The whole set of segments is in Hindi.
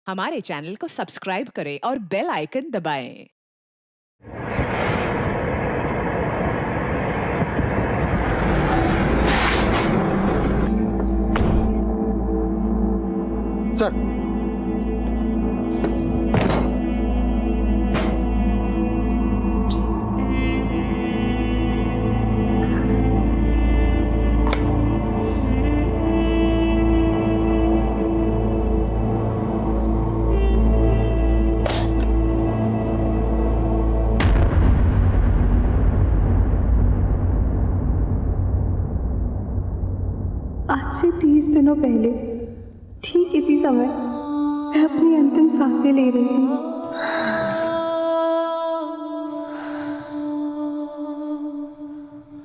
हमारे चैनल को सब्सक्राइब करें और बेल आइकन दबाएं। सर, आज से 30 दिनों पहले ठीक इसी समय मैं अपनी अंतिम सांसें ले रही थी।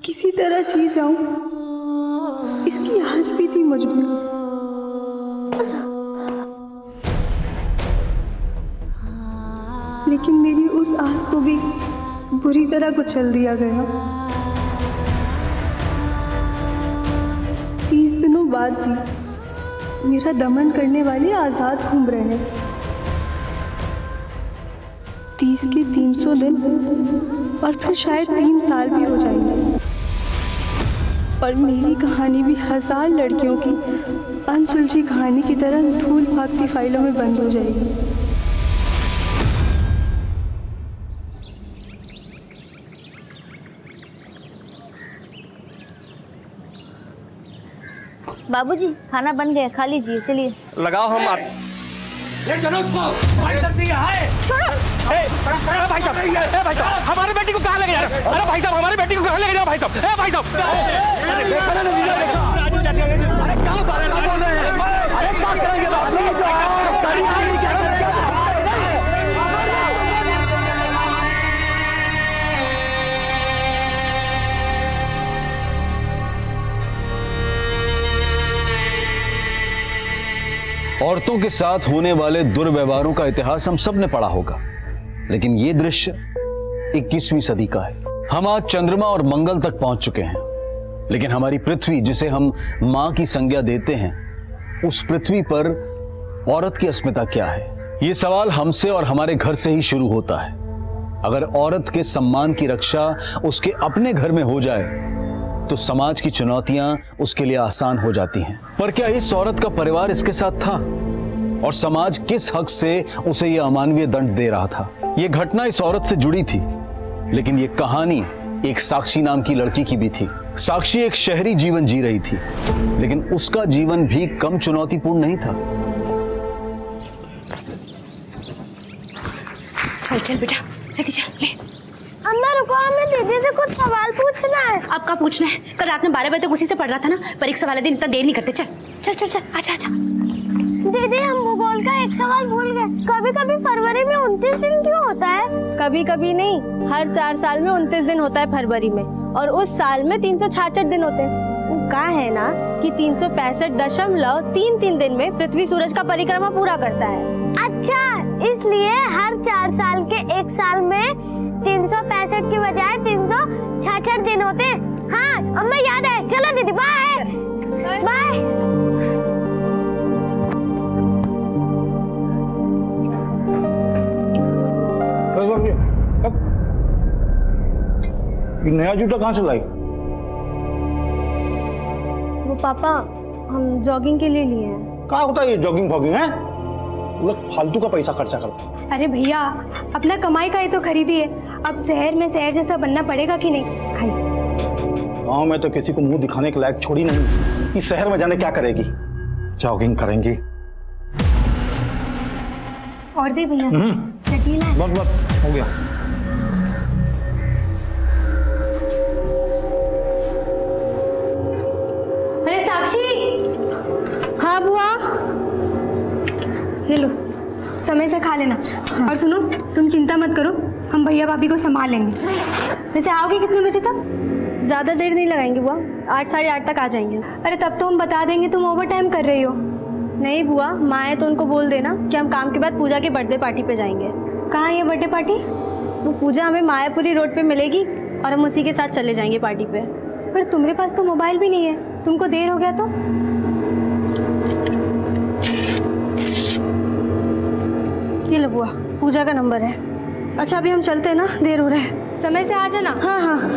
किसी तरह जी जाऊं, इसकी आस भी थी मुझ में। लेकिन मेरी उस आस को भी बुरी तरह कुचल दिया गया। 30 दिनों बाद भी मेरा दमन करने वाले आजाद घूम रहे हैं। 30 के 300 दिन और फिर शायद 3 साल भी हो जाएंगे और मेरी कहानी भी 1000 लड़कियों की अनसुलझी कहानी की तरह धूल भागती फाइलों में बंद हो जाएगी। बाबूजी खाना बन गया, खा लीजिए। चलिए लगाओ हम छोड़ो। भाई साहब हमारे बेटी को कहाँ ले गया? अरे भाई साहब हमारे बेटी को कहाँ ले गया? भाई साहब भाई साहब अरे क्या बोल रहे हैं? अरे क्या करेंगे? औरतों के साथ होने वाले दुर्व्यवहारों का इतिहास हम सब ने पढ़ा होगा, लेकिन ये दृश्य 21वीं सदी का है। हम आज चंद्रमा और मंगल तक पहुंच चुके हैं, लेकिन हमारी पृथ्वी, जिसे हम मां की संज्ञा देते हैं, उस पृथ्वी पर औरत की अस्मिता क्या है? ये सवाल हमसे और हमारे घर से ही शुरू होता है। अगर औरत के सम्मान की रक्षा उसके अपने घर में हो जाए तो समाज की चुनौतियां उसके लिए आसान हो जाती हैं। पर क्या इस औरत का परिवार इसके साथ था? और समाज किस हक से उसे यह अमानवीय दंड दे रहा था? यह घटना इस औरत से जुड़ी थी, लेकिन यह कहानी एक साक्षी नाम की लड़की की भी थी। साक्षी एक शहरी जीवन जी रही थी, लेकिन उसका जीवन भी कम चुनौतीपूर्ण नहीं था। चल चल बेटा, जल्दी चल। ले अम्मा रुको, हमें दीदी से कुछ सवाल पूछना है। आपका पूछना है? कल रात में 12 बजे तक उसी से पढ़ रहा था ना। परीक्षा वाले दिन इतना देर नहीं करते। चल चल चल चल, आजा आजा। दीदी हम भूगोल का एक सवाल भूल गए। कभी कभी फरवरी में 29 दिन क्यों होता है? कभी कभी नहीं, हर 4 साल में 29 दिन होता है फरवरी में, और उस साल में 366 दिन होते हैं। वो कहा है ना कि 365.33 दिन में पृथ्वी सूरज का परिक्रमा पूरा करता है। अच्छा, इसलिए हर 4 साल के एक साल में 365 की बजाय 366 दिन होते हैं। हाँ अम्मा याद है। चलो दीदी, बाय बाय। ये नया जूता कहाँ से लाई? वो पापा, हम जॉगिंग के लिए लिए हैं। कहाँ होता है ये जॉगिंग फॉगिंग है? लोग फालतू का पैसा खर्चा करते हैं। अरे भैया, अपना कमाई का ही तो खरीदिए। अब शहर में शहर जैसा बनना पड़ेगा कि नहीं? खाइए। गाँव में तो किसी को मुंह दिखाने के लायक छोड़ी नहीं। इस शहर में जाने क्या करेगी? जॉगिंग करेंगी। और दे भैया, चटनी लाए। बस हो गया। अरे साक्षी। हाँ बुआ। ये लो, समय से खा लेना। और सुनो, तुम चिंता मत करो, हम भैया भाभी को संभाल लेंगे। वैसे आओगे कितने बजे तक? ज़्यादा देर नहीं लगाएंगे बुआ, 8 साढ़े 8 तक आ जाएंगे। अरे तब तो हम बता देंगे तुम ओवर टाइम कर रही हो। नहीं बुआ, माँ है तो उनको बोल देना कि हम काम के बाद पूजा की बर्थडे पार्टी पे जाएंगे। कहाँ है ये बर्थडे पार्टी? वो पूजा हमें मायापुरी रोड पे मिलेगी और हम उसी के साथ चले जाएंगे पार्टी पे। पर तुम्हारे पास तो मोबाइल भी नहीं है, तुमको देर हो गया तो? ये लो बुआ, पूजा का नंबर है। अच्छा अभी हम चलते हैं ना, देर हो रहा है। समय से आ जाना। हाँ हाँ।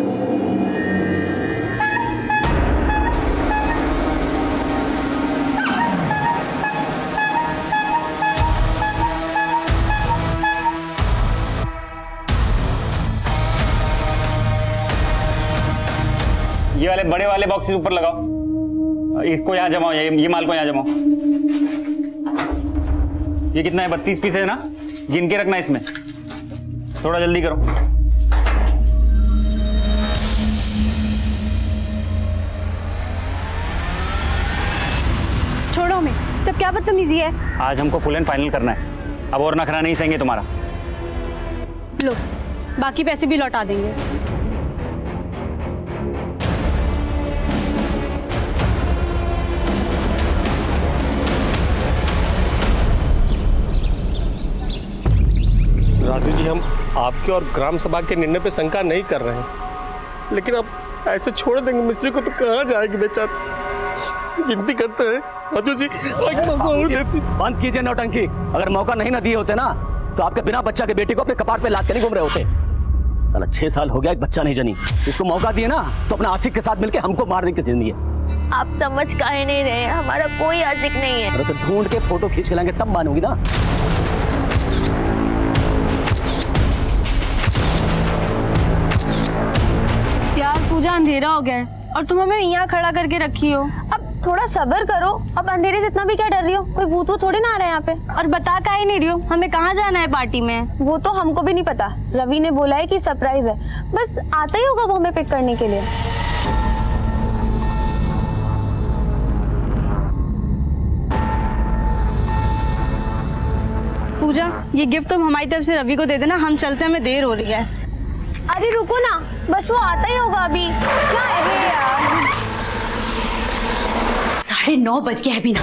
ये वाले बड़े वाले बॉक्सेस ऊपर लगाओ, इसको यहाँ जमाओ, ये माल को यहाँ जमाओ। ये कितना है? 32 पीस है ना, गिन के रखना इसमें। थोड़ा जल्दी करो। छोड़ो हमें, सब क्या बदतमीजी है। आज हमको फुल एंड फाइनल करना है, अब और नखरा नहीं सहेंगे तुम्हारा। लो, बाकी पैसे भी लौटा देंगे। राधू जी, हम आपके और ग्राम सभा के निर्णय पे शंका नहीं कर रहे हैं, लेकिन अब ऐसे छोड़ देंगे मिस्त्री को तो कहाँ जाएगी बेचारा। गिनती करते हैं राधू जी, एक मौका और देती। बंद कीजिए नौटंकी। अगर मौका नहीं ना दिए होते ना तो आपके बिना बच्चा के बेटे को अपने कपाट पे लाद के नहीं घूम रहे होते। साला 6 साल हो गया, एक बच्चा नहीं जनी। इसको मौका दिए ना तो अपना आशिक के साथ मिलके हमको मारने की जिंदगी है। आप समझ काहे नहीं रहे, हमारा कोई आशिक नहीं है। अरे तो ढूंढ के फोटो खींच के लाएंगे तब मानूंगी ना। यार पूजा, अंधेरा हो गया है और तुम हमें यहाँ खड़ा करके रखी हो। अब थोड़ा सब्र करो। अब अंधेरे से इतना भी क्या डर रही हो, कोई भूत वूत थोड़ी ना आ रहे हैं यहाँ पे। और बता काहे नहीं रही हो हमें कहाँ जाना है पार्टी में? वो तो हमको भी नहीं पता, रवि ने बोला है कि सरप्राइज है, बस आता ही होगा वो हमें पिक करने के लिए। पूजा, ये गिफ्ट तुम हमारी तरफ से रवि को दे देना, हम चलते हैं, हमें देर हो रही है। अरे रुको ना, बस वो आता ही होगा अभी। क्या है यार? 9:30 बज गया है बीना।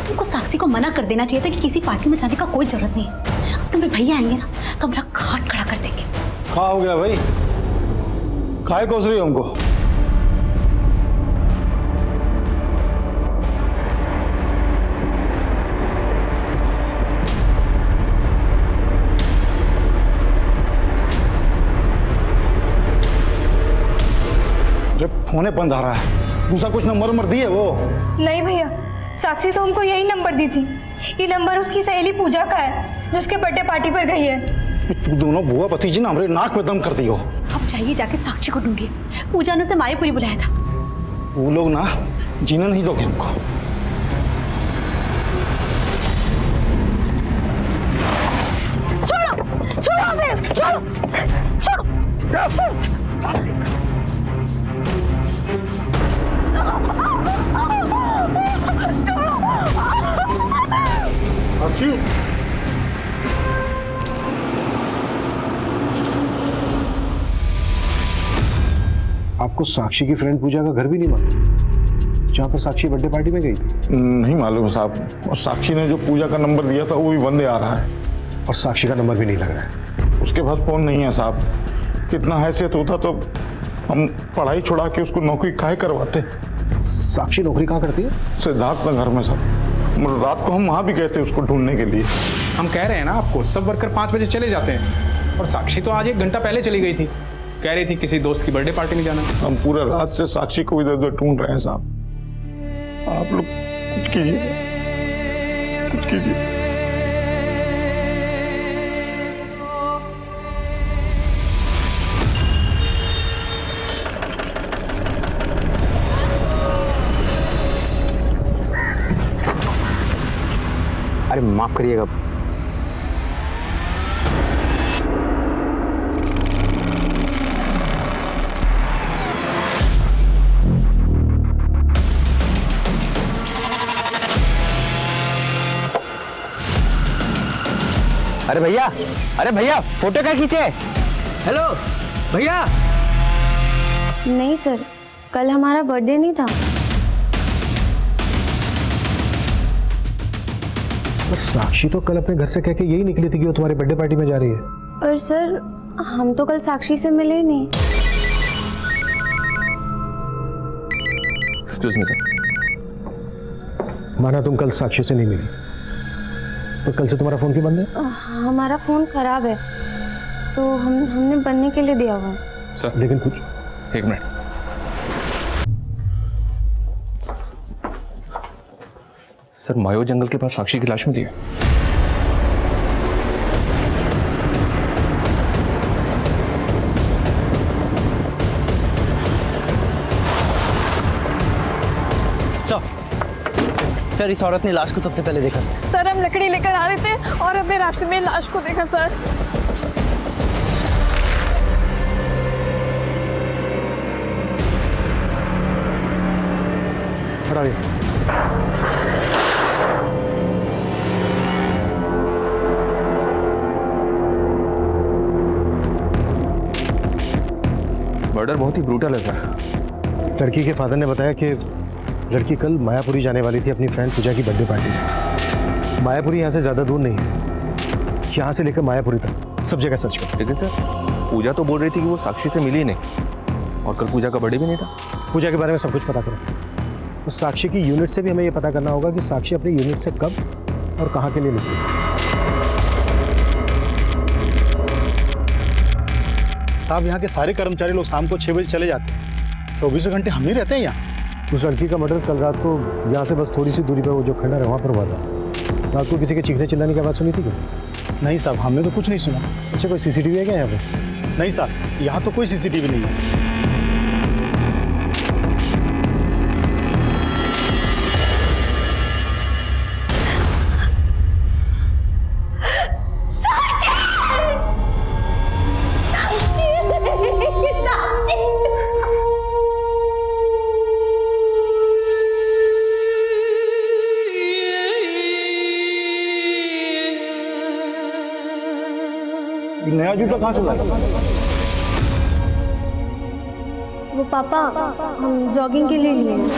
तुमको साक्षी को मना कर देना चाहिए था कि किसी पार्टी में जाने का कोई जरूरत नहीं है। अब तुम्हारे भैया आएंगे ना तो हमारा खाट खड़ा कर देंगे। क्या हो गया भाई, काहे कोस रही हो हमको? फोने बंद आ रहा है, दूसरा कुछ नंबर दिए वो? नहीं भैया, साक्षी तो हमको यही नंबर दी थी। ये नंबर उसकी सहेली पूजा का है जो उसके बर्थडे पार्टी पर गई है। तू दोनों बुआ भतीजी ना हमारे नाक में दम कर दी हो। अब जाइए जाके साक्षी को ढूंढिए। पूजा ने उसे मायापुरी बुलाया था। वो लोग ना जीना नहीं दोगे हमको। छोड़ो छोड़ो हमें, छोड़ो छोड़ो। आपको साक्षी की फ्रेंड पूजा का घर भी नहीं मालूम, जहाँ पर साक्षी बर्थडे पार्टी में गई थी? नहीं मालूम साहब, और साक्षी ने जो पूजा का नंबर दिया था वो भी बंद आ रहा है। और साक्षी का नंबर भी नहीं लग रहा है। उसके पास फोन नहीं है साहब। कितना हैसियत होता तो हम पढ़ाई छुड़ा के उसको नौकरी काहे करवाते। साक्षी नौकरी कहाँ करती है? सिद्धार्थ नगर में सर। रात को हम वहाँ भी गए थे उसको ढूंढने के लिए। हम कह रहे हैं ना आपको, सब वर्कर 5 बजे चले जाते हैं और साक्षी तो आज 1 घंटा पहले चली गई थी। कह रही थी किसी दोस्त की बर्थडे पार्टी में जाना। हम पूरा रात से साक्षी को इधर उधर ढूंढ रहे हैं साहब। आप लोग कुछ कीजिए, कुछ कीजिए। अरे माफ करिएगा। अरे भैया फोटो क्या खींचे? हेलो भैया। नहीं सर, कल हमारा बर्थडे नहीं था। पर साक्षी तो कल अपने घर से कह के यही निकली थी कि वो तुम्हारी बर्थडे पार्टी में जा रही है। पर सर, हम तो कल साक्षी से मिले ही नहीं। Excuse me sir. माना तुम कल साक्षी से नहीं मिली, तो कल से तुम्हारा फोन क्यों बंद है? हमारा फ़ोन ख़राब है तो हमने बनने के लिए दिया हुआ है। सर लेकिन कुछ 1 मिनट। सर मायो जंगल के पास साक्षी की लाश मिली है। सर इस औरत ने लाश को सबसे पहले देखा। सर हम लकड़ी लेकर आ रहे थे और हमने रास्ते में लाश को देखा सर। मर्डर बहुत ही ब्रूटल है सर। लड़की के फादर ने बताया कि लड़की कल मायापुरी जाने वाली थी अपनी फ्रेंड पूजा की बर्थडे पार्टी में। मायापुरी यहाँ से ज़्यादा दूर नहीं है, यहाँ से लेकर मायापुरी तक सब जगह सर्च करो। लेकिन सर पूजा तो बोल रही थी कि वो साक्षी से मिली ही नहीं और कल पूजा का बर्थडे भी नहीं था। पूजा के बारे में सब कुछ पता करो। उस साक्षी की यूनिट से भी हमें ये पता करना होगा कि साक्षी अपनी यूनिट से कब और कहाँ के लिए निकली। साहब यहाँ के सारे कर्मचारी लोग शाम को 6 बजे चले जाते हैं, 24 घंटे हम ही रहते हैं यहाँ। उस लड़की का मर्डर कल रात को यहाँ से बस थोड़ी सी दूरी पर वो जो खंडर है वहाँ पर हुआ था। रात को किसी के चीखने चिल्लाने की आवाज़ सुनी थी क्या? नहीं साहब हमने तो कुछ नहीं सुना। अच्छा कोई सीसीटीवी है क्या यहाँ पे? नहीं साहब यहाँ तो कोई सीसीटीवी नहीं है। नया जूता कहाँ से लाया? वो पापा हम जॉगिंग के लिए लिए हैं।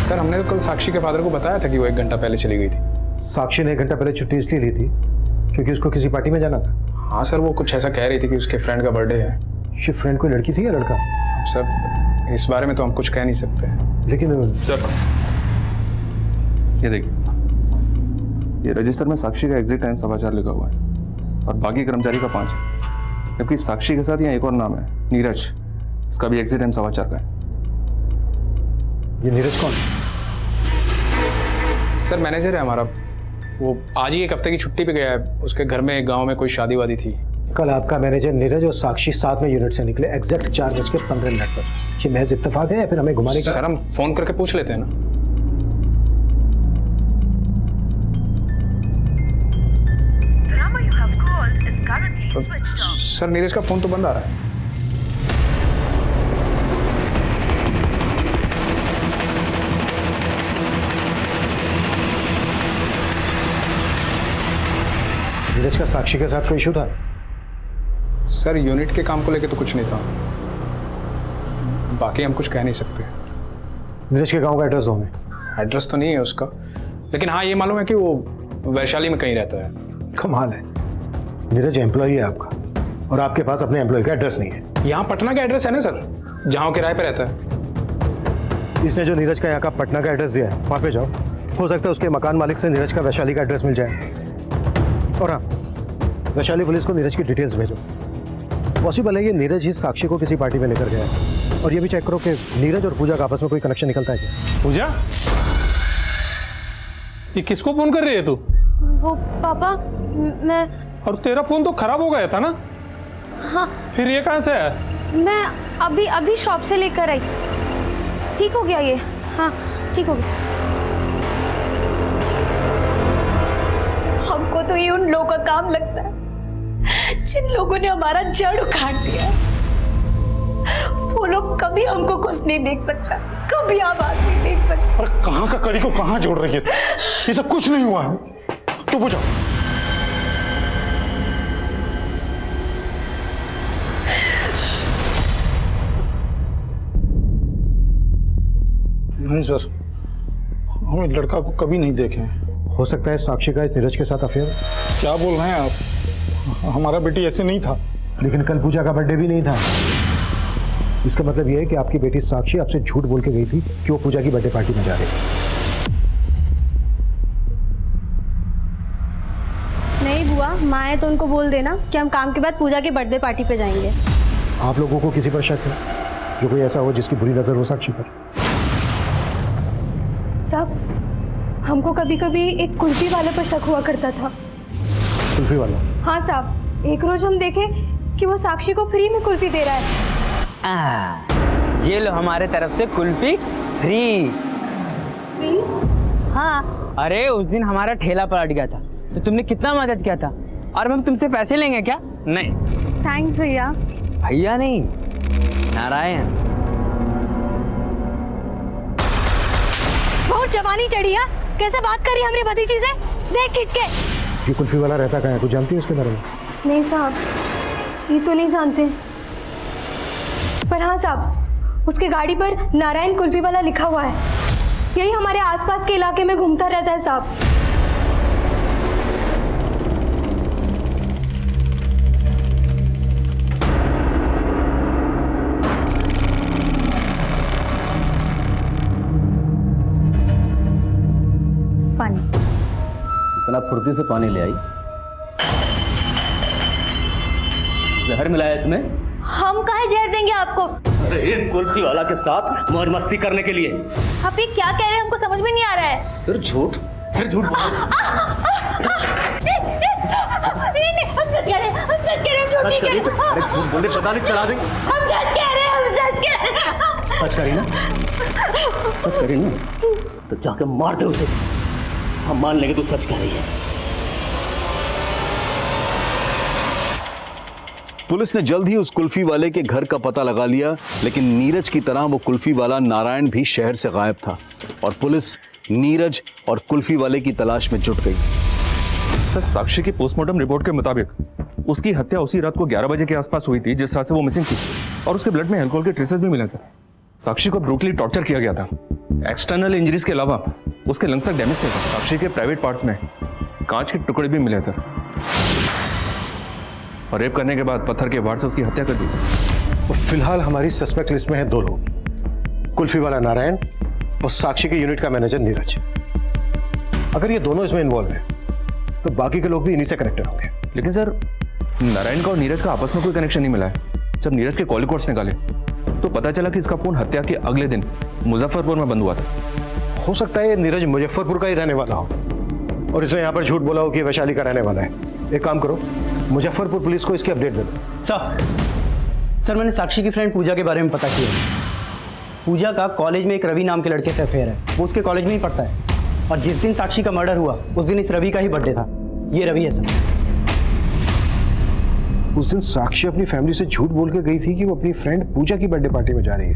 सर हमने तो कल साक्षी के फादर को बताया था कि वो 1 घंटा पहले चली गई थी। साक्षी ने 1 घंटा पहले छुट्टी इसलिए ली थी क्योंकि उसको किसी पार्टी में जाना था। हाँ सर वो कुछ ऐसा कह रही थी कि उसके फ्रेंड का बर्थडे है। ये फ्रेंड कोई लड़की थी या लड़का? अब सर इस बारे में तो हम कुछ कह नहीं सकते हैं। लेकिन सर ये देखिए, ये रजिस्टर में साक्षी का एग्जिट टाइम 4:15 लिखा हुआ है और बाकी कर्मचारी का 5 है, जबकि साक्षी के साथ यहाँ एक और नाम है नीरज, इसका भी एग्जिट टाइम 4:15 का है। ये नीरज कौन? सर मैनेजर है हमारा, वो आज ही 1 हफ्ते की छुट्टी पे गया है। उसके घर में गांव में कोई शादी वादी थी। कल आपका मैनेजर नीरज और साक्षी साथ में यूनिट से निकले एग्जैक्ट 4:15 पर। ये महज इत्तेफाक है या फिर हमें घुमाने का? सर हम फोन करके पूछ लेते हैं ना। सर नीरज का फोन तो बंद आ रहा है। नीरज का साक्षी के साथ कोई इशू था? सर यूनिट के काम को लेके तो कुछ नहीं था, बाकी हम कुछ कह नहीं सकते। नीरज के गांव का एड्रेस दो हमें। एड्रेस तो नहीं है उसका, लेकिन हाँ ये मालूम है कि वो वैशाली में कहीं रहता है। कमाल है, नीरज एम्प्लॉई है आपका और आपके पास अपने एम्प्लॉय का एड्रेस नहीं है। यहाँ पटना का एड्रेस है ना सर, जहाँ किराए पे रहता है। इसने जो नीरज का यहाँ का पटना का एड्रेस दिया है वहाँ पे जाओ, हो सकता है उसके मकान मालिक से नीरज का वैशाली का एड्रेस मिल जाए। और हाँ, वैशाली पुलिस को नीरज की डिटेल्स भेजो। पॉसिबल है ये नीरज ही साक्षी को किसी पार्टी में लेकर गया है। और ये भी चेक करो कि नीरज और पूजा का आपस में कोई कनेक्शन निकलता है क्या। पूजा, ये किसको फोन कर रही है तू? वो पापा मैं। और तेरा फोन तो खराब हो गया था ना? हाँ। फिर ये कहाँ से है? मैं अभी शॉप से लेकर आई, ठीक हो गया ये। हाँ ठीक हो गया। हमको तो ये उन लोगों का काम लगता है जिन लोगों ने हमारा जड़ उखाड़ दिया। वो लोग कभी हमको खुश नहीं देख सकता, कभी आबाद नहीं देख सकता। अरे कहाँ का कड़ी को कहाँ जोड़ रही है? ये सब कुछ नहीं हुआ है। तो पूछो। नहीं सर, हम लड़का को कभी नहीं देखे। हो सकता है साक्षी का इस नीरज के साथ अफेयर। क्या बोल रहे हैं आप? हमारा बेटी ऐसे नहीं था। लेकिन कल पूजा का बर्थडे भी नहीं था। इसका मतलब यह है कि आपकी बेटी साक्षी आपसे झूठ बोल के गई थी कि वो पूजा की बर्थडे पार्टी में जा रही है। नहीं बुआ, माँ है तो उनको बोल देना कि हम काम के बाद पूजा की बर्थडे पार्टी पे जाएंगे। आप लोगों को किसी पर शक है जो कोई ऐसा हो जिसकी बुरी नजर हो साक्षी पर? साहब, हमको कभी कभी एक कुल्फी वाले पर शक हुआ करता था। कुल्फी वाला? हाँ साहब, एक रोज हम देखे कि वो साक्षी को फ्री में कुल्फी दे रहा है। ये लो हमारे तरफ से कुल्फी फ्री। हाँ। अरे उस दिन हमारा ठेला पलट गया था तो तुमने कितना मदद किया था, और हम तुमसे पैसे लेंगे क्या? नहीं। थैंक्स भैया। भैया नहीं, नारायण। बहुत जवानी चढ़ी है, कैसे बात करी हमारी भतीजी से? देख खींच के। ये कुल्फी वाला रहता कहाँ है, कुछ जानती है उसके बारे में? नहीं साहब, ये तो नहीं जानते, पर हाँ साहब, उसके गाड़ी पर नारायण कुल्फी वाला लिखा हुआ है। यही हमारे आसपास के इलाके में घूमता रहता है साहब। पानी। इतना फुर्ती से पानी ले आई? जहर मिलाया इसमें? हम काहे जहर देंगे आपको? अरे कुल्फी वाला के साथ मौज मस्ती करने के लिए। आप ये क्या कह रहे हैं, हमको समझ में नहीं आ रहा है। फिर झूठ बोल। नहीं, हम सच कह रहे हैं, हम सच कह रहे हैं, हम झूठ नहीं कह रहे। अरे झूठ बोले पता नहीं चला देंगे। हम सच कह रहे हैं, हम सच कह रहे हैं। सच करी ना? सच करी ना? तो जाके मार दे उसे, हम मान लेंगे तू सच कह रही है। पुलिस ने जल्द ही उस कुल्फी वाले के घर का पता लगा लिया, लेकिन नीरज की तरह वो कुल्फी वाला नारायण भी शहर से गायब था और पुलिस नीरज और कुल्फी वाले की तलाश में जुट गई। सर, साक्षी की पोस्टमार्टम रिपोर्ट के मुताबिक उसकी हत्या उसी रात को 11 बजे के आसपास हुई थी जिस रात से वो मिसिंग थी, और उसके ब्लड में अल्कोहल के ट्रेसेस भी मिले सर। साक्षी को ब्रूटली टॉर्चर किया गया था। एक्सटर्नल इंजरीज के अलावा उसके लंग्स तक डैमेज थे। साक्षी के प्राइवेट पार्ट्स में कांच के टुकड़े भी मिले सर, और रेप करने के बाद पत्थर के वार से उसकी हत्या कर दी। और फिलहाल हमारी सस्पेक्ट लिस्ट में है 2 लोग, कुल्फी वाला नारायण और साक्षी के यूनिट का मैनेजर नीरज। अगर ये दोनों इसमें इन्वॉल्व हैं तो बाकी के लोग भी इन्हीं से कनेक्टेड होंगे। लेकिन सर, नारायण का और नीरज का आपस में कोई कनेक्शन नहीं मिला है। जब नीरज के कॉल रिकॉर्ड्स निकाले तो पता चला कि इसका फोन हत्या के अगले दिन मुजफ्फरपुर में बंद हुआ था। हो सकता है ये नीरज मुजफ्फरपुर का ही रहने वाला हो और इसने यहाँ पर झूठ बोला हो कि वैशाली का रहने वाला है। एक काम करो, मुजफ्फरपुर पुलिस को इसकी अपडेट दे दो। सर, मैंने साक्षी की फ्रेंड पूजा के बारे में पता किया। पूजा का कॉलेज में एक रवि नाम के लड़के से अफेयर है, वो उसके कॉलेज में ही पढ़ता है, और जिस दिन साक्षी का मर्डर हुआ उस दिन इस रवि का ही बर्थडे था। ये रवि है सर। उस दिन साक्षी अपनी फैमिली से झूठ बोल के गई थी कि वो अपनी फ्रेंड पूजा की बर्थडे पार्टी में जा रही है,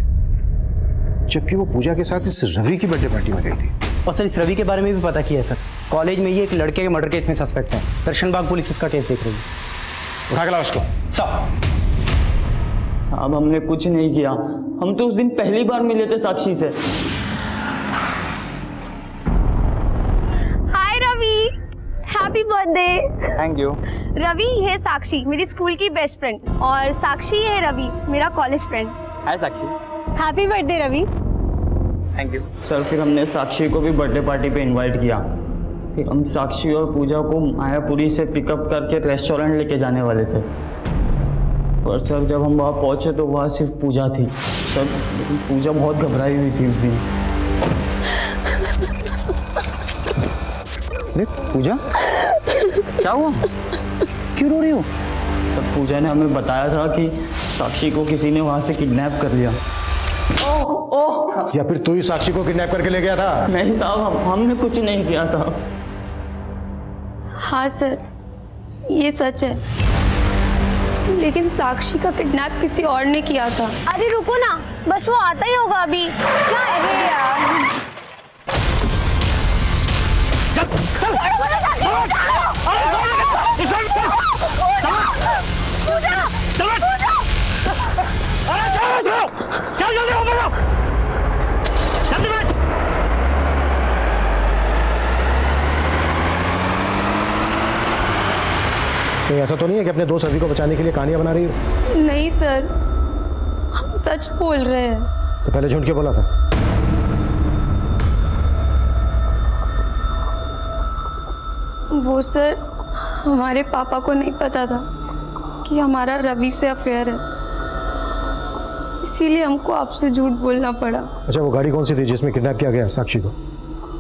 जबकि वो पूजा के साथ इस रवि की बर्थडे पार्टी में गई थी। और सर, इस रवि के बारे में भी पता किया है सर। कॉलेज में ये एक लड़के के मर्डर केस में सस्पेक्ट है। दर्शनबाग पुलिस उसका केस देख रही है। उठा के लाओ उसको। साहब, हमने कुछ नहीं किया, हम तो उस दिन पहली बार मिले थे साक्षी से। Hi Ravi, happy birthday. Thank you. Ravi, ये साक्षी मेरी स्कूल की बेस्ट फ्रेंड, और साक्षी है रवि मेरा college friend. Hi Sakshi. Happy birthday Ravi. Thank you sir. फिर हमने साक्षी को भी बर्थडे पार्टी पे इनवाइट किया। फिर हम साक्षी और पूजा को मायापुरी से पिकअप करके रेस्टोरेंट लेके जाने वाले थे, पर सर जब हम वहाँ पहुँचे तो वहाँ सिर्फ पूजा थी सर। लेकिन पूजा बहुत घबराई हुई थी उस दिन। अरे पूजा, क्या हुआ, क्यों रो रही हो? सर, पूजा ने हमें बताया था कि साक्षी को किसी ने वहाँ से किडनैप कर लिया। ओह, या फिर तू ही साक्षी को किडनैप करके ले गया था? नहीं साहब, हमने कुछ नहीं किया साहब। हाँ सर, ये सच है, लेकिन साक्षी का किडनैप किसी और ने किया था। अरे रुको ना, बस वो आता ही होगा अभी। क्या? अरे यार, कहीं ऐसा तो नहीं है कि अपने दोस्त रवि को बचाने के लिए कहानियां बना रही हो? नहीं सर, हम सच बोल रहे हैं। तो पहले झूठ क्यों बोला था? वो सर, हमारे पापा को नहीं पता था कि हमारा रवि से अफेयर है, इसीलिए हमको आपसे झूठ बोलना पड़ा। अच्छा, वो गाड़ी कौन सी थी जिसमें किडनैप किया गया साक्षी को?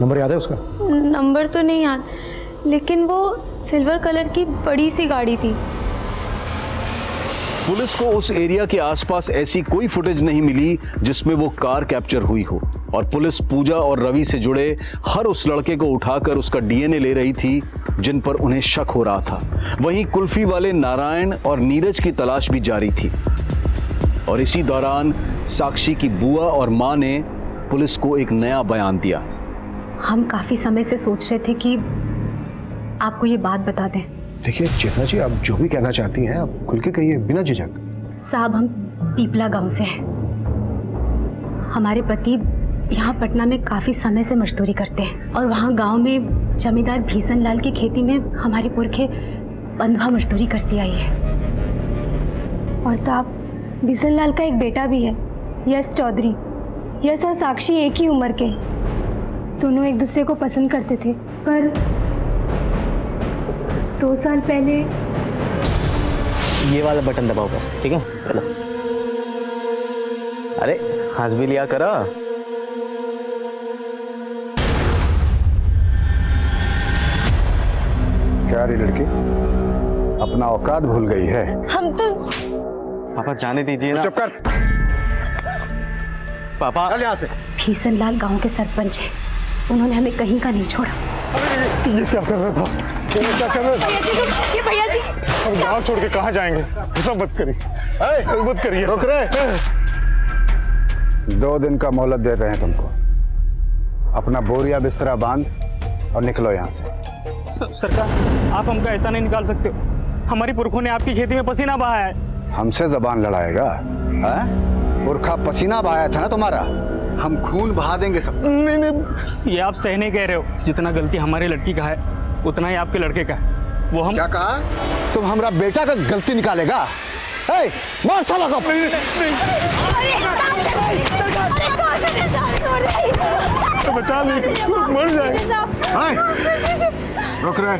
नंबर याद है उसका? नंबर तो नहीं याद, लेकिन वो सिल्वर कलर की बड़ी सी गाड़ी थी। पुलिस को उस एरिया के आसपास ऐसी कोई फुटेज नहीं मिली जिसमें वो कार कैप्चर हुई हो, और पुलिस पूजा और रवि से जुड़े हर उस लड़के को उठाकर उसका डीएनए ले रही थी जिन पर उन्हें शक हो रहा था। वहीं कुल्फी वाले नारायण और नीरज की तलाश भी जारी थी, और इसी दौरान साक्षी की बुआ और मां ने पुलिस को एक नया बयान दिया। हम काफी समय से सोच रहे थे कि आपको ये बात बता दें। देखिए चेतना जी, आप जो भी कहना चाहती हैं आप खुल के कहिए, बिना झिझक। साहब, हम पीपला गांव से हैं। हमारे पति यहाँ पटना में काफी समय से मजदूरी करते हैं, और वहाँ गांव में जमींदार भीषण लाल की खेती में हमारी पुरखे बंधुआ मजदूरी करती आई है। और साहब, भीषण लाल का एक बेटा भी है, यश चौधरी। यश और साक्षी एक ही उम्र के, दोनों एक दूसरे को पसंद करते थे, पर 2 साल पहले। ये वाला बटन दबाओ बस, ठीक है? चलो। अरे हंस भी लिया करो। क्या रे लड़की, अपना औकात भूल गई है? हम तो पापा जाने दीजिए ना। चुप कर पापा। चल यहाँ से। भीषण लाल गाँव के सरपंच हैं, उन्होंने हमें कहीं का नहीं छोड़ा। ये क्या कर रहा था? ये क्या कर रहा था? ये भैया जी, हम गाँव छोड़ के कहाँ जाएंगे? ऐसा मत करिए, मत करिए। रुक रहे। 2 दिन का मोहलत दे रहे हैं तुमको। अपना बोरिया बिस्तरा बांध और निकलो यहाँ से। सरकार, आप हमको ऐसा नहीं निकाल सकते। हमारी पुरखों ने आपकी खेती में पसीना बहाया है। हमसे जबान लड़ाएगा? पुरखा पसीना बहाया था ना तुम्हारा, हम खून बहा देंगे सब। नहीं, ये आप सही नहीं कह रहे हो। जितना गलती हमारी लड़की का है उतना ही आपके लड़के का है। वो हम क्या कहा? तुम हमारा बेटा का गलती निकालेगा? मार साला को। बचा नहीं, मर जाएगा। रुक रहे।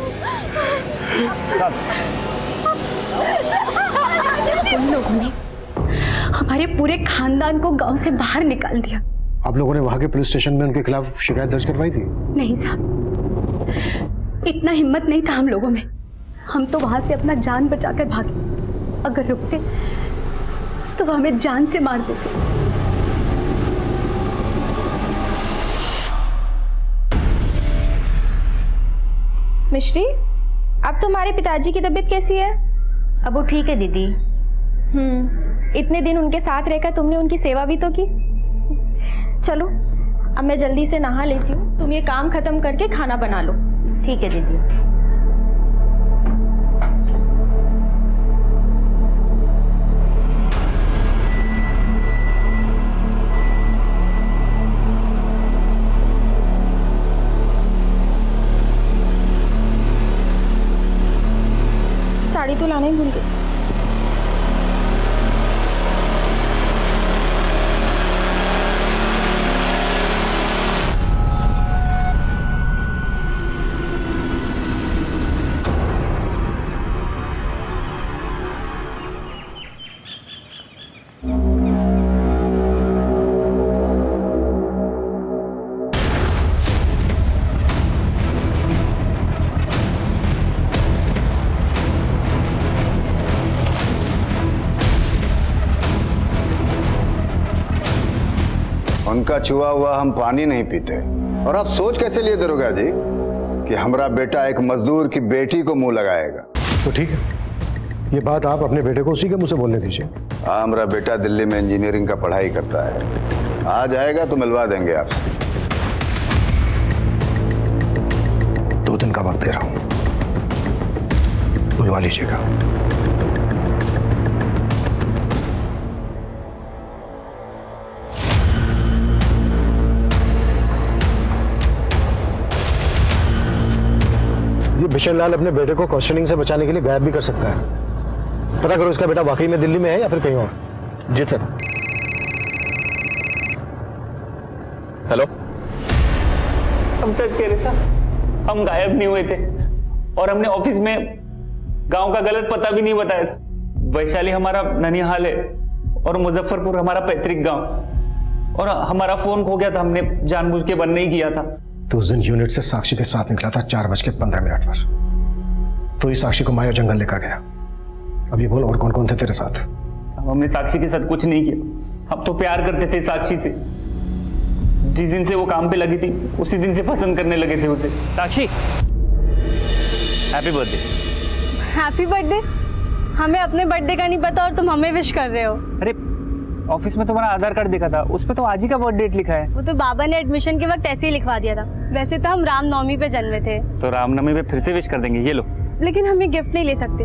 उन लोगों ने हमारे पूरे खानदान को गांव से बाहर निकाल दिया। आप लोगों ने वहां के पुलिस स्टेशन में उनके खिलाफ शिकायत दर्ज करवाई थी? नहीं साहब, इतना हिम्मत नहीं था हम लोगों में। हम तो वहां से अपना जान बचाकर भागे। अगर रुकते तो वो हमें जान से मार देते। मिश्री, अब तुम्हारे पिताजी की तबीयत कैसी है? अब वो ठीक है दीदी। इतने दिन उनके साथ रहकर तुमने उनकी सेवा भी तो की। चलो, अब मैं जल्दी से नहा लेती हूँ, तुम ये काम खत्म करके खाना बना लो। ठीक है दीदी। साड़ी तो लाना ही भूल गई। उनका छुआ हुआ हम पानी नहीं पीते। और आप सोच कैसे लिए दरोगा जी कि हमारा बेटा एक मजदूर की बेटी को मुंह लगाएगा? तो ठीक है, ये बात आप अपने बेटे को उसी के मुंह से बोलने दीजिए। हमारा बेटा दिल्ली में इंजीनियरिंग का पढ़ाई करता है, आ जाएगा तो मिलवा देंगे आपसे। 2 दिन का वक्त दे रहा हूं, बुलवा लीजिएगा। ये विशाल बिशन लाल अपने बेटे को क्वेश्चनिंग से बचाने के लिए गायब भी कर सकता है। पता करो इसका बेटा वाकई में दिल्ली में है या फिर कहीं और। जी सर। हेलो, हम सच कह रहे थे, हम गायब नहीं हुए थे और हमने ऑफिस में गांव का गलत पता भी नहीं बताया था। वैशाली हमारा ननिहाल है और मुजफ्फरपुर हमारा पैतृक गांव, और हमारा फोन खो गया था, हमने जानबूझ के बंद नहीं किया था। तो उस दिन यूनिट से साक्षी के साथ निकला था 4:15 पर, तो इस साक्षी को माया जंगल लेकर गया। अब ये बोल और कौन कौन थे तेरे साथ? हमने साक्षी के साथ कुछ नहीं किया, हम तो प्यार करते थे साक्षी से। जिस दिन से वो काम पे लगी थी उसी दिन से पसंद करने लगे थे उसे। साक्षी, हैप्पी बर्थडे। Happy birthday? हमें अपने बर्थडे का नहीं पता और तुम हमें विश कर रहे हो। अरे ऑफिस में तुम्हारा आधार कार्ड देखा था, उस पे तो आज ही का बर्थ डेट लिखा है। वो तो बाबा ने एडमिशन के वक्त ऐसे ही लिखवा दिया था। वैसे तो हम रामनवमी पे जन्मे थे। तो रामनवमी पे फिर से विश कर देंगे, ये लो। लेकिन हम ये गिफ्ट नहीं ले सकते,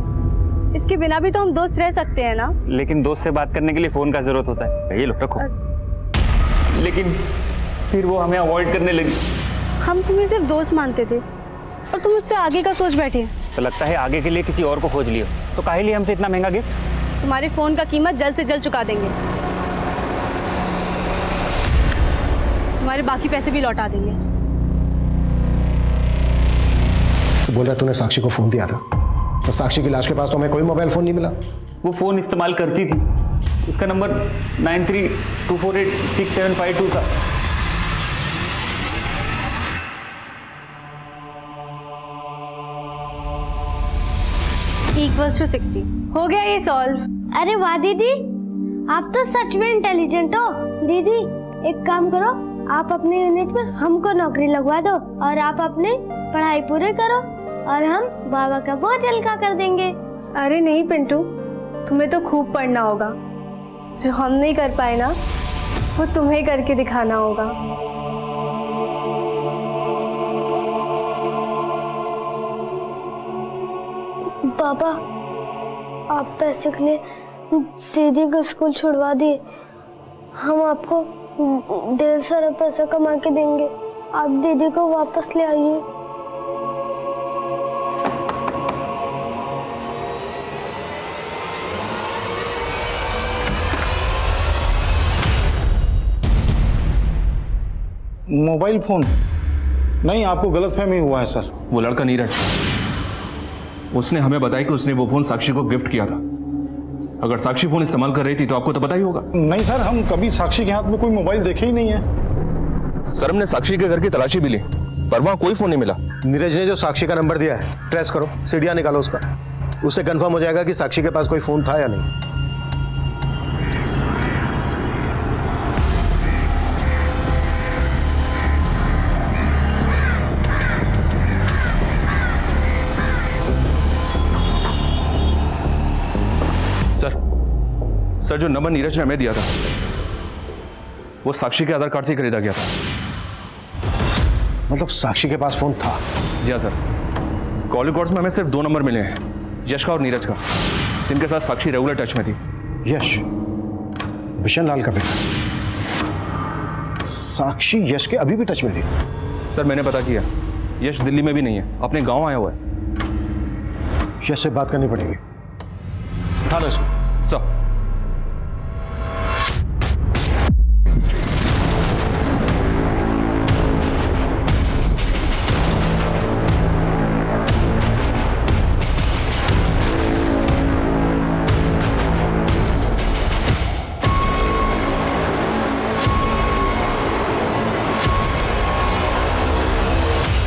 इसके बिना भी तो हम दोस्त रह सकते हैं ना। लेकिन दोस्त से बात करने के लिए फोन का जरूरत होता है, ये लो रखो। लेकिन फिर वो हमें अवॉइड करने लगी। हम तुम्हें सिर्फ दोस्त मानते थे और तुम उससे आगे का सोच बैठे। तो लगता है आगे के लिए किसी और को खोज लियो। तो काहे लिए हमसे इतना महंगा गिफ्ट? तुम्हारे फोन का कीमत जल्द से जल्द चुका देंगे, तुम्हारे बाकी पैसे भी लौटा देंगे। तो बोल रहा तूने साक्षी को फोन दिया था, तो साक्षी की लाश के पास तो हमें कोई मोबाइल फोन नहीं मिला। वो फोन इस्तेमाल करती थी, उसका नंबर 93248675 था। इक्वल्स टू 60 हो गया ये सॉल्व। अरे वाह दीदी, आप तो सच में इंटेलिजेंट हो। दीदी एक काम करो, आप अपने यूनिट में हमको नौकरी लगवा दो और आप अपनी पढ़ाई पूरी करो और हम बाबा का बोझ हल्का कर देंगे। अरे नहीं पिंटू, तुम्हें तो खूब पढ़ना होगा। जो हम नहीं कर पाए ना, वो तुम्हें करके दिखाना होगा। पापा, आप पैसे के लिए दीदी का स्कूल छुड़वा दिए। हम आपको ढेर सारा पैसा कमा के देंगे, आप दीदी को वापस ले आइए। Mobile phone? नहीं, आपको गलतफहमी हुआ है सर। वो लड़का नीरज, उसने हमें बताया कि उसने वो फोन साक्षी को गिफ्ट किया था। अगर साक्षी फोन इस्तेमाल कर रही थी तो आपको तो पता ही होगा। नहीं सर, हम कभी साक्षी के हाथ में कोई मोबाइल देखे ही नहीं है। सर हमने साक्षी के घर की तलाशी भी ली, पर वहां कोई फोन नहीं मिला। नीरज ने जो साक्षी का नंबर दिया है, ट्रेस करो, सीढ़ियां निकालो उसका, उससे कंफर्म हो जाएगा कि साक्षी के पास कोई फोन था या नहीं। सर जो नंबर नीरज ने हमें दिया था वो साक्षी के आधार कार्ड से खरीदा गया था। मतलब साक्षी के पास फोन था? जी हाँ सर। कॉल रिकॉर्ड्स में हमें सिर्फ 2 नंबर मिले हैं, यश का और नीरज का, जिनके साथ साक्षी रेगुलर टच में थी। यश बिशन लाल का बेटा? साक्षी यश के अभी भी टच में थी? सर मैंने पता किया, यश दिल्ली में भी नहीं है, अपने गांव आया हुआ है। यश से बात करनी पड़ेगी। उठा लो इसको। सर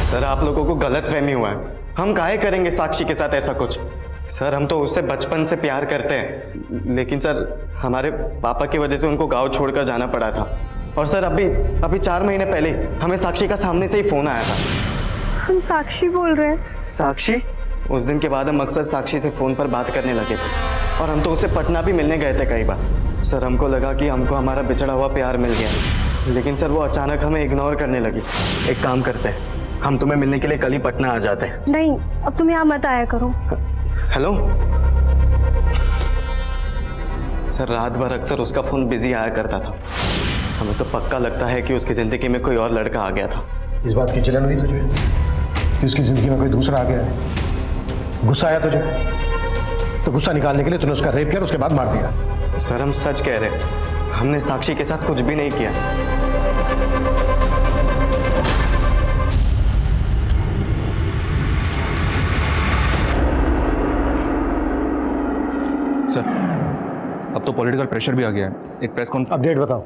सर आप लोगों को गलतफहमी हुआ है, हम काहे करेंगे साक्षी के साथ ऐसा कुछ। सर हम तो उससे बचपन से प्यार करते हैं, लेकिन सर हमारे पापा की वजह से उनको गांव छोड़कर जाना पड़ा था। और सर अभी 4 महीने पहले हमें साक्षी का सामने से ही फोन आया था। हम साक्षी बोल रहे हैं। साक्षी? उस दिन के बाद हम अक्सर साक्षी से फोन पर बात करने लगे थे और हम तो उससे पटना भी मिलने गए थे कई बार। सर हमको लगा कि हमको हमारा बिछड़ा हुआ प्यार मिल गया, लेकिन सर वो अचानक हमें इग्नोर करने लगी। एक काम करते हैं, हम तुम्हें मिलने के लिए कल ही पटना आ जाते हैं। नहीं, अब तुम यहाँ मत आया करो। हेलो सर, रात भर अक्सर उसका फोन बिजी आया करता था। हमें तो पक्का लगता है कि उसकी जिंदगी में कोई और लड़का आ गया था। इस बात की जलन हुई तुझे कि उसकी जिंदगी में कोई दूसरा आ गया है? गुस्सा आया तुझे? तो गुस्सा निकालने के लिए तूने उसका रेप किया और उसके बाद मार दिया। सर हम सच कह रहे हैं, हमने साक्षी के साथ कुछ भी नहीं किया। सर अब तो पॉलिटिकल प्रेशर भी आ गया है। एक प्रेस कॉन्फ्रेंस अपडेट बताओ।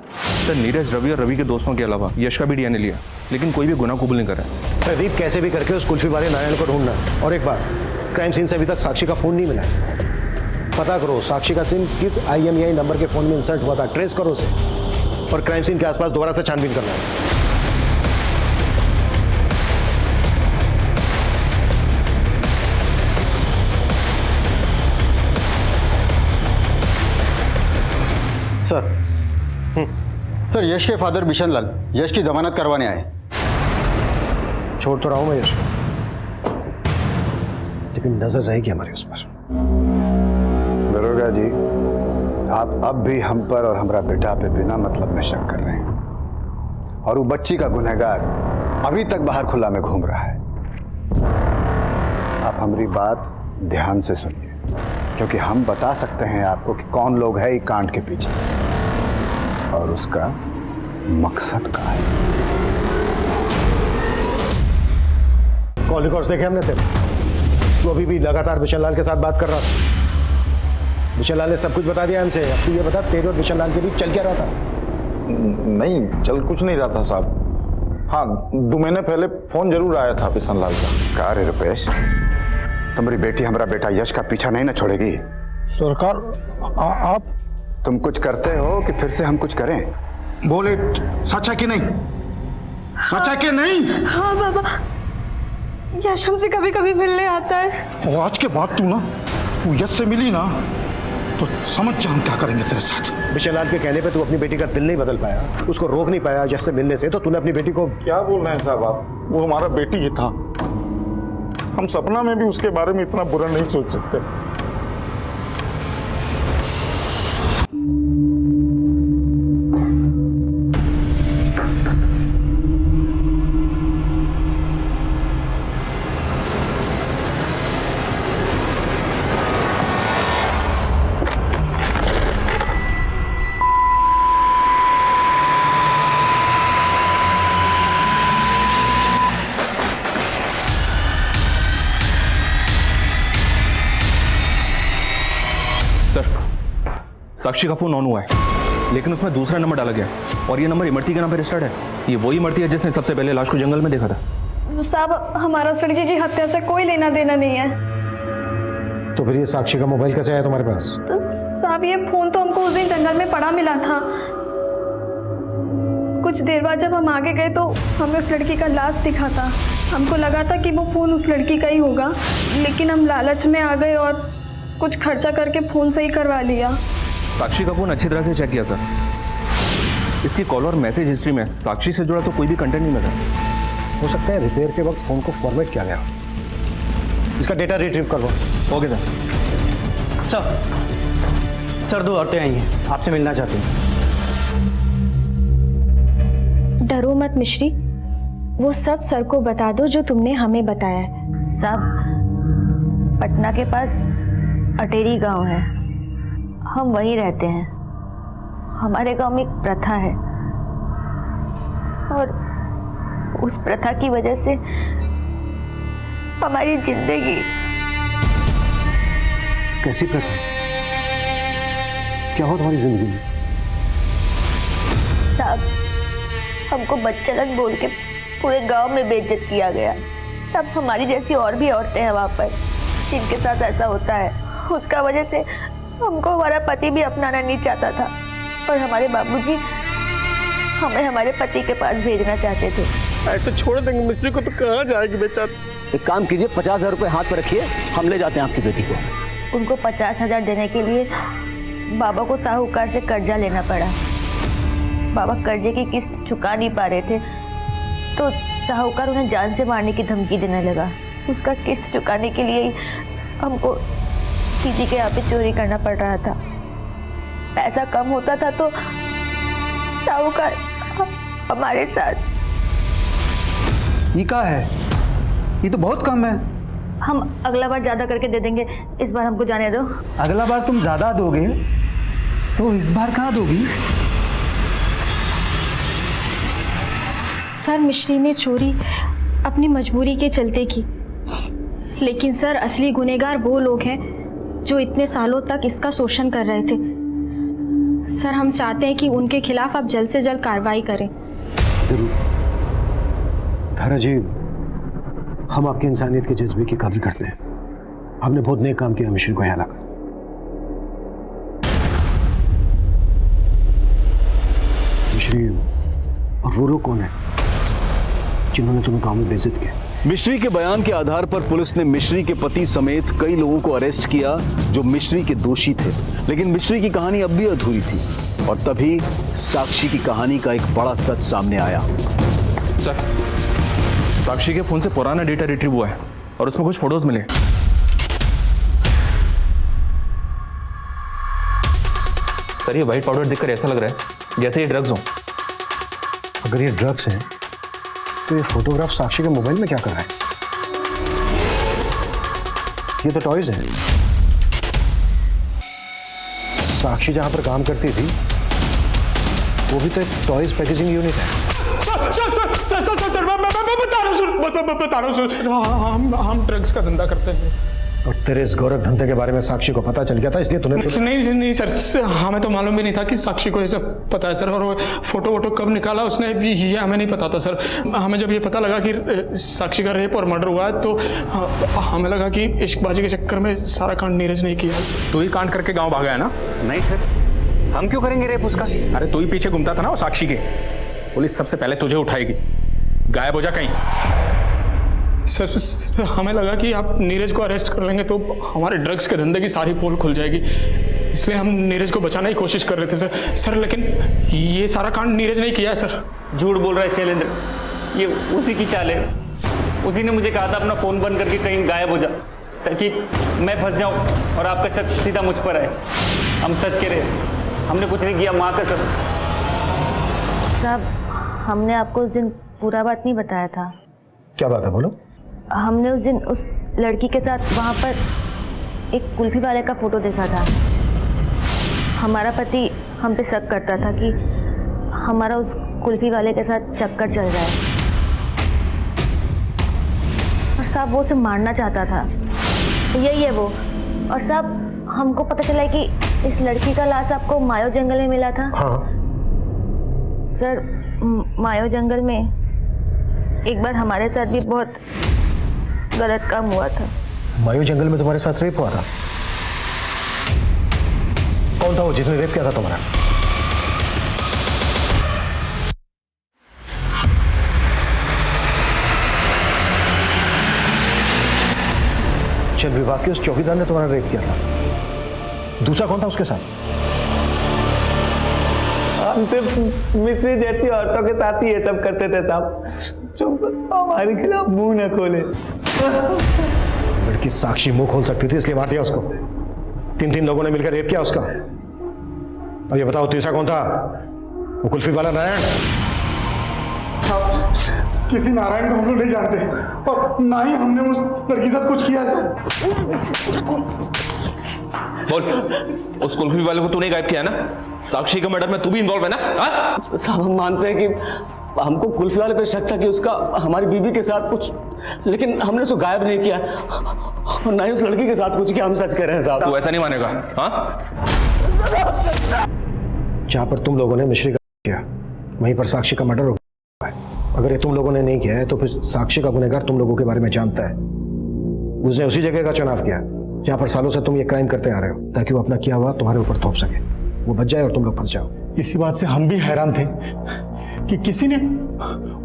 सर नीरज, रवि और रवि के दोस्तों के अलावा यश का भी डीएनए लिया, लेकिन कोई भी गुनाह कबूल नहीं कर रहा है। प्रदीप कैसे भी करके उस कुल्फी वाले नारायण को ढूंढना। और एक बात, क्राइम सीन से अभी तक साक्षी का फोन नहीं मिला है। पता करो साक्षी का सिम किस IMEI नंबर के फोन में इंसर्ट हुआ था, ट्रेस करो उसे और क्राइम सीन के आसपास दोबारा से छानबीन करना है। सर यश के फादर बिशन लाल यश की जमानत करवाने आए। छोड़ तो रहा हूं मैं यश, लेकिन नजर रहेगी हमारी उस पर। दरोगा जी, आप अब भी हम पर और हमारा बेटा पे बिना मतलब में शक कर रहे हैं और वो बच्ची का गुनहगार अभी तक बाहर खुला में घूम रहा है। आप हमारी बात ध्यान से सुनिए, क्योंकि हम बता सकते हैं आपको कि कौन लोग है इस कांड के पीछे और उसका मकसद क्या है। कॉल रिकॉर्ड्स देखे हमने तेरे, तू अभी भी लगातार बिशन लाल के साथ बात कर रहा था। बिशन लाल ने सब कुछ बता दिया हमसे। अब तू ये बता, तेरे और बिशन लाल के बीच चल क्या रहा था? नहीं, चल कुछ नहीं रहा था साहब। हाँ, 2 महीने पहले फोन जरूर आया था बिशन लाल का। कहा रे रुपेश, तुम्हारी बेटी हमारा बेटा यश का पीछा नहीं ना छोड़ेगी? सरकार आप तुम कुछ करते हो कि फिर से हम कुछ करें? बोले सच है कि नहीं? सच है कि नहीं? हाँ बाबा, यश हमसे कभी कभी मिलने आता है। और आज के बाद तू यश से मिली ना तो समझ जा हम क्या करेंगे तेरे साथ। बिशन लाल के कहने पे तू अपनी बेटी का दिल नहीं बदल पाया, उसको रोक नहीं पाया यश से मिलने से, तो तूने अपनी बेटी को। क्या बोल रहे हैं साहब आप? वो हमारा बेटी ही था। हम सपना में भी उसके बारे में इतना बुरा नहीं सोच सकते। साक्षी का फोन ऑन हुआ है, लेकिन उसमें दूसरा नंबर डाला गया और ये नंबर इमरती के नाम पे रजिस्टर्ड है। ये वही इमरती है जिसने सबसे पहले लाश को जंगल में देखा था। साहब, हमारा उस लड़की की हत्या से कोई लेना देना नहीं है। तो फिर ये साक्षी का मोबाइल कैसे आया तुम्हारे पास? तो साहब, ये फोन तो हमको उस दिन जंगल में पड़ा मिला था। कुछ देर बाद जब हम आगे गए तो हमें उस लड़की का लाश दिखा था। हमको लगा था कि वो फोन उस लड़की का ही होगा, लेकिन हम लालच में आ गए और कुछ खर्चा करके फोन सही करवा लिया। साक्षी का फोन अच्छी तरह से चेक किया था। इसकी कॉल और मैसेज हिस्ट्री में साक्षी से जुड़ा तो कोई भी कंटेंट नहीं मिला। हो सकता है रिपेयर के वक्त फोन को फॉर्मेट किया गया। इसका डेटा रिट्रीव करवाओ। Okay sir. सर 2 औरतें आई हैं, आपसे मिलना चाहती हैं। डरो मत मिश्री, वो सब सर को बता दो जो तुमने हमें बताया है। सब पटना के पास अटेरी गांव है, हम वहीं रहते हैं। हमारे गांव में एक प्रथा है और उस प्रथा की वजह से हमारी जिंदगी। कैसी प्रथा? क्या हो तुम्हारी जिंदगी में? साहब, हमको बच्चलन बोल के पूरे गांव में बेइज्जत किया गया। सब हमारी जैसी और भी औरतें हैं वहाँ पर जिनके साथ ऐसा होता है। उसका वजह से हमको हमारा पति भी अपनाना नहीं चाहता था और हमारे बाबूजी हमें हमारे पति के पास भेजना चाहते थे। ऐसे छोड़ देंगे मिस्त्री को तो कहाँ जाएगी बेचारी? एक काम कीजिए, 50,000 रुपए हाथ पर रखिए, हम ले जाते हैं आपकी बेटी को। उनको 50,000 देने के लिए बाबा को साहूकार से कर्जा लेना पड़ा। बाबा कर्जे की किस्त चुका नहीं पा रहे थे तो साहूकार उन्हें जान से मारने की धमकी देने लगा। उसका किस्त चुकाने के लिए हमको किसी के यहाँ पे चोरी करना पड़ रहा था। पैसा कम होता था तो साहूकार हमारे साथ। ये क्या है? ये तो बहुत कम है। हम अगला बार ज्यादा करके दे देंगे, इस बार हमको जाने दो। अगला बार तुम ज्यादा दोगे तो इस बार कहाँ दोगी? सर मिश्री ने चोरी अपनी मजबूरी के चलते की, लेकिन सर असली गुनहगार वो लोग हैं जो इतने सालों तक इसका शोषण कर रहे थे। सर हम चाहते हैं कि उनके खिलाफ आप जल्द से जल्द कार्रवाई करें। जरूर धारा जी, हम आपके इंसानियत के जज्बे की कदर करते हैं। आपने बहुत नेक काम किया मिश्री को यहाँ लाकर। मिश्री और वो लोग कौन है जिन्होंने तुम्हें गांव में बेइज्जत किया? मिश्री के बयान के आधार पर पुलिस ने मिश्री के पति समेत कई लोगों को अरेस्ट किया जो मिश्री के दोषी थे, लेकिन मिश्री की कहानी अब भी अधूरी थी और तभी साक्षी की कहानी का एक बड़ा सच सामने आया। सर, साक्षी के फोन से पुराना डेटा रिट्रीव हुआ है और उसमें कुछ फोटोज मिले। सर, ये व्हाइट पाउडर देखकर ऐसा लग रहा है जैसे ये ड्रग्स हो। अगर ये ड्रग्स हैं तो ये फोटोग्राफ साक्षी के मोबाइल में क्या कर रहा है? ये तो टॉयज है। साक्षी जहां पर काम करती थी वो भी तो एक टॉयज पैकेजिंग यूनिट है। सर मैं बता रहा हूँ सर, हम ड्रग्स का धंधा करते हैं। और तेरे इस गौरव धंधे के बारे में साक्षी को पता चल गया था, इसलिए तूने नहीं सर, हमें तो मालूम भी नहीं था कि साक्षी को ये सब पता है सर। और वो फोटो वोटो कब निकाला उसने ये हमें नहीं पता था सर। हमें जब ये पता लगा कि साक्षी का रेप और मर्डर हुआ है तो हमें लगा कि इश्कबाजी के चक्कर में सारा कांड नीरज नहीं किया सर। तू ही कांड करके गाँव भागा है ना? नहीं सर, हम क्यों करेंगे रेप उसका? अरे तू ही पीछे घूमता था ना वो साक्षी के। पुलिस सबसे पहले तुझे उठाएगी। गायब हो जा कहीं। सर हमें लगा कि आप नीरज को अरेस्ट कर लेंगे तो हमारे ड्रग्स के धंधे की सारी पोल खुल जाएगी, इसलिए हम नीरज को बचाने की कोशिश कर रहे थे सर। लेकिन ये सारा कांड नीरज नहीं किया है सर। झूठ बोल रहा है शैलेंद्र, ये उसी की चाल है। उसी ने मुझे कहा था अपना फ़ोन बंद करके कहीं गायब हो जा ताकि मैं फंस जाऊं और आपका शक सीधा मुझ पर आए। हम सच कह रहे, हमने कुछ नहीं किया, माँ कसम। साहब, हमने आपको उस दिन पूरा बात नहीं बताया था। क्या बात है, बोलो। हमने उस दिन उस लड़की के साथ वहाँ पर एक कुल्फी वाले का फोटो देखा था। हमारा पति हम पे शक करता था कि हमारा उस कुल्फी वाले के साथ चक्कर चल रहा है और साहब वो उसे मारना चाहता था। यही है वो। और साहब हमको पता चला कि इस लड़की का लाश आपको मायो जंगल में मिला था। हाँ सर, मायो जंगल में एक बार हमारे साथ भी बहुत गलत काम हुआ था। मायो जंगल में तुम्हारे साथ रेप हुआ था? कौन था वो जिसने रेप किया था तुम्हारा? चल विभाग के उस चौकीदार ने तुम्हारा रेप किया था। दूसरा कौन था उसके साथ? हम सिर्फ मिश्री जैसी औरतों के साथ ही ये सब करते थे साहब, जो हमारे खिलाफ मुंह न खोले। लड़की साक्षी मुंह खोल सकती थी इसलिए मार दिया उसको। तीन लोगों ने मिलकर रेप किया उसका। अब ये बताओ तीसरा कौन था? वो कुल्फी वाला नारायण? किसी नारायण को हम लोग नहीं जानते और ना ही हमने उस लड़की के साथ कुछ किया सर। बोल, उस कुल्फी वाले को तूने गायब किया ना? साक्षी के मर्डर में तू भी इन्वॉल्व है ना? साहब हम मानते हैं कि हमको कुल्फी वाले पे शक था कि उसका हमारी बीवी के साथ कुछ, लेकिन हमने उसको गायब नहीं किया और ना ही उस लड़की के साथ कुछ किया। हम सच कह रहे हैं साहब। तू ऐसा नहीं मानेगा। हाँ, जहां पर तुम लोगों ने मिश्री का किया वहीं पर साक्षी का मर्डर हो गया है। अगर ये तुम लोगों ने नहीं किया है तो फिर साक्षी का गुनहगार तुम लोगों के बारे में जानता है। उसने उसी जगह का चुनाव किया जहां पर सालों से तुम ये क्राइम करते आ रहे हो ताकि वो अपना किया हुआ तुम्हारे ऊपर थोप सके, वो बच जाए और तुम लोग फंस जाओ। इसी बात से हम भी हैरान थे कि किसी ने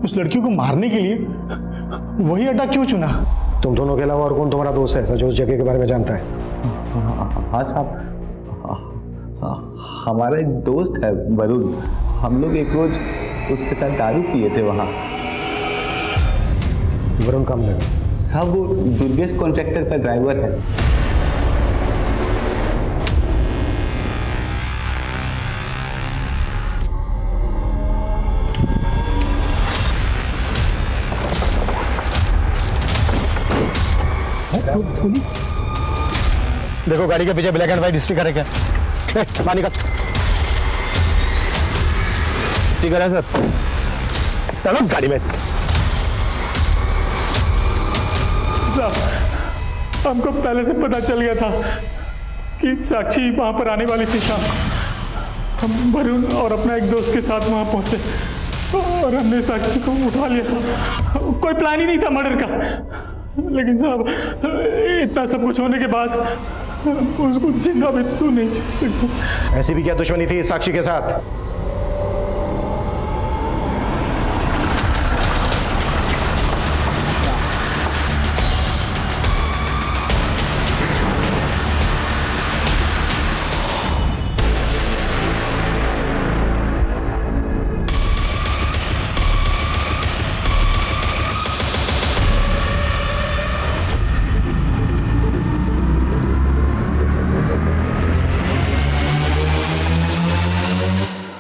उस लड़की को मारने के लिए वही अड्डा क्यों चुना। तुम दोनों के अलावा और कौन तुम्हारा दोस्त है ऐसा जो उस जगह के बारे में जानता है? हाँ साहब, हमारा एक दोस्त है वरुण। हम लोग एक रोज उसके साथ दारू पिए थे वहाँ। वरुण काम नहीं साहब, वो दुर्गेश कॉन्ट्रैक्टर का ड्राइवर है। देखो गाड़ी के पीछे ब्लैक एंड व्हाइट स्टिकर है क्या? पानी का स्टिकर है सर। चलो गाड़ी में। साहब हमको पहले से पता चल गया था कि साक्षी वहां पर आने वाली थी शाम को। हम वरुण और अपना एक दोस्त के साथ वहां पहुंचे और हमने साक्षी को उठा लिया था। कोई प्लान ही नहीं था मर्डर का, लेकिन साहब इतना सब कुछ होने के बाद उसको जिंदा भी तो नहीं छोड़ सकते। ऐसी भी क्या दुश्मनी थी साक्षी के साथ?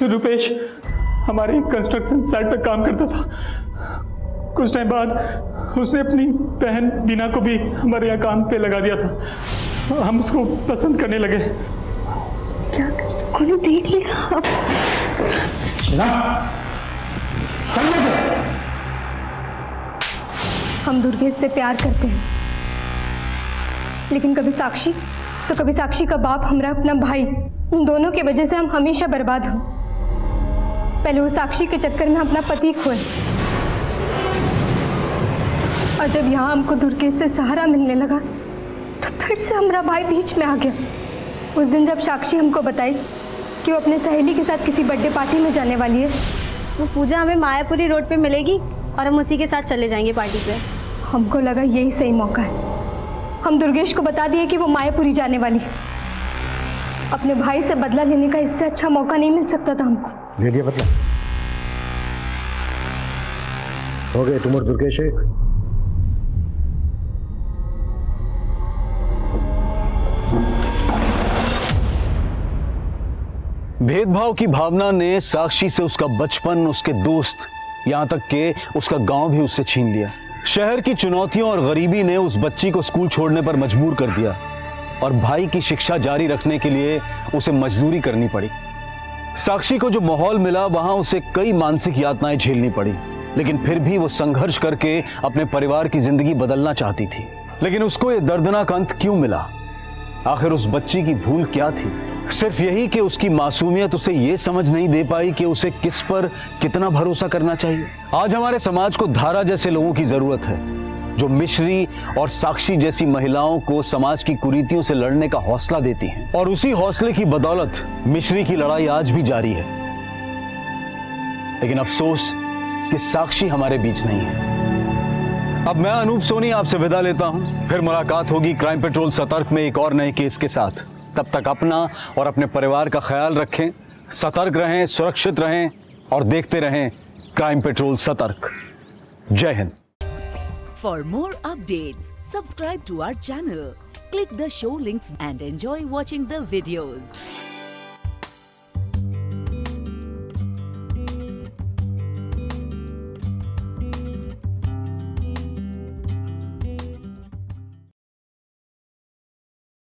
रुपेश हमारी कंस्ट्रक्शन साइट पर काम करता था। कुछ टाइम बाद उसने अपनी बहन बीना को भी हमारे यहाँ काम पे लगा दिया था। हम उसको पसंद करने लगे। क्या कोई देख लेगा? हम दुर्गेश से प्यार करते हैं, लेकिन कभी साक्षी तो कभी साक्षी का बाप, हमरा अपना भाई, उन दोनों की वजह से हम हमेशा बर्बाद हुए। पहले वो साक्षी के चक्कर में अपना पति खोए, और जब यहाँ हमको दुर्गेश से सहारा मिलने लगा तो फिर से हमारा भाई बीच में आ गया। उस दिन जब साक्षी हमको बताई कि वो अपने सहेली के साथ किसी बर्थडे पार्टी में जाने वाली है, वो पूजा हमें मायापुरी रोड पे मिलेगी और हम उसी के साथ चले जाएंगे पार्टी पे। हमको लगा यही सही मौका है। हम दुर्गेश को बता दिए कि वो मायापुरी जाने वाली है। अपने भाई से बदला लेने का इससे अच्छा मौका नहीं मिल सकता था हमको। ले लिया बदला। हो गए तुम और दुर्गेश एक। भेदभाव की भावना ने साक्षी से उसका बचपन, उसके दोस्त, यहां तक कि उसका गांव भी उससे छीन लिया। शहर की चुनौतियों और गरीबी ने उस बच्ची को स्कूल छोड़ने पर मजबूर कर दिया और भाई की शिक्षा जारी रखने के लिए उसे मजदूरी करनी पड़ी। साक्षी को जो माहौल मिला वहां उसे कई मानसिक यातनाएं झेलनी पड़ी, लेकिन फिर भी वो संघर्ष करके अपने परिवार की जिंदगी बदलना चाहती थी। लेकिन उसको ये दर्दनाक अंत क्यों मिला? आखिर उस बच्ची की भूल क्या थी? सिर्फ यही कि उसकी मासूमियत उसे ये समझ नहीं दे पाई कि उसे किस पर कितना भरोसा करना चाहिए। आज हमारे समाज को धारा जैसे लोगों की जरूरत है, जो मिश्री और साक्षी जैसी महिलाओं को समाज की कुरीतियों से लड़ने का हौसला देती हैं। और उसी हौसले की बदौलत मिश्री की लड़ाई आज भी जारी है। लेकिन अफसोस कि साक्षी हमारे बीच नहीं है। अब मैं अनूप सोनी आपसे विदा लेता हूं। फिर मुलाकात होगी क्राइम पेट्रोल सतर्क में एक और नए केस के साथ। तब तक अपना और अपने परिवार का ख्याल रखें, सतर्क रहें, सुरक्षित रहें और देखते रहें क्राइम पेट्रोल सतर्क। जय Hind. For more updates, subscribe to our channel, click the show links and enjoy watching the videos.